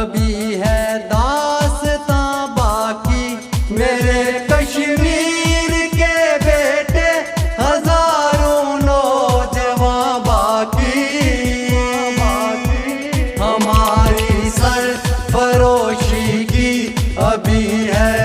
ابھی ہے داستاں باقی، میرے کشمیر کے بیٹے ہزاروں نوجوان باقی، ہماری سرفروشی کی ابھی ہے